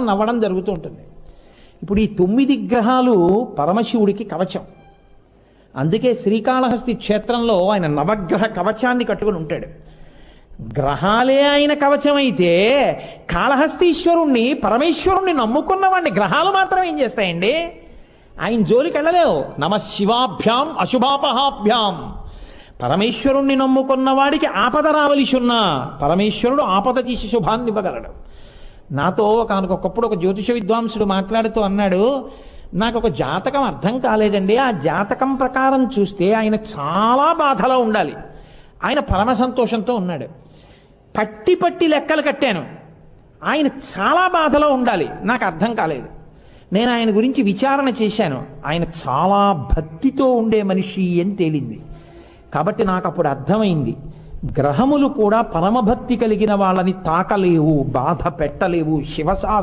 నవ్వడం జరుగుతూ ఉంటుంది. ఇప్పుడు ఈ 9 గ్రహాలు పరమశివుడికి కవచం. అందుకే శ్రీకాళహస్తి క్షేత్రంలో ఆయన నవగ్రహ కవచాన్ని కట్టుకుని ఉంటాడు. గ్రహాలే ఆయన కవచం అయితే కాళహస్తీశ్వరుణ్ణి పరమేశ్వరుణ్ణి నమ్ముకున్నవాడిని గ్రహాలు మాత్రం ఏం చేస్తాయండి? ఆయన జోలికి వెళ్ళలేవు. నమ శివాభ్యాం అశుభాపహాభ్యాం. పరమేశ్వరుణ్ణి నమ్ముకున్న వాడికి ఆపద రావలసి ఉన్నా పరమేశ్వరుడు ఆపద తీసి శుభాన్ని ఇవ్వగలడు. నాతో ఒకనకొకప్పుడు ఒక జ్యోతిష విద్వాంసుడు మాట్లాడుతూ అన్నాడు, నాకు ఒక జాతకం అర్థం కాలేదండి. ఆ జాతకం ప్రకారం చూస్తే ఆయన చాలా బాధలో ఉండాలి, ఆయన పరమ సంతోషంతో ఉన్నాడు. పట్టి పట్టి లెక్కలు కట్టాను, ఆయన చాలా బాధలో ఉండాలి, నాకు అర్థం కాలేదు. నేను ఆయన గురించి విచారణ చేశాను, ఆయన చాలా భక్తితో ఉండే మనిషి అని తేలింది. కాబట్టి నాకు అప్పుడు అర్థమైంది, గ్రహములు కూడా పరమభక్తి కలిగిన వాళ్ళని తాకలేవు, బాధ పెట్టలేవు. శివశా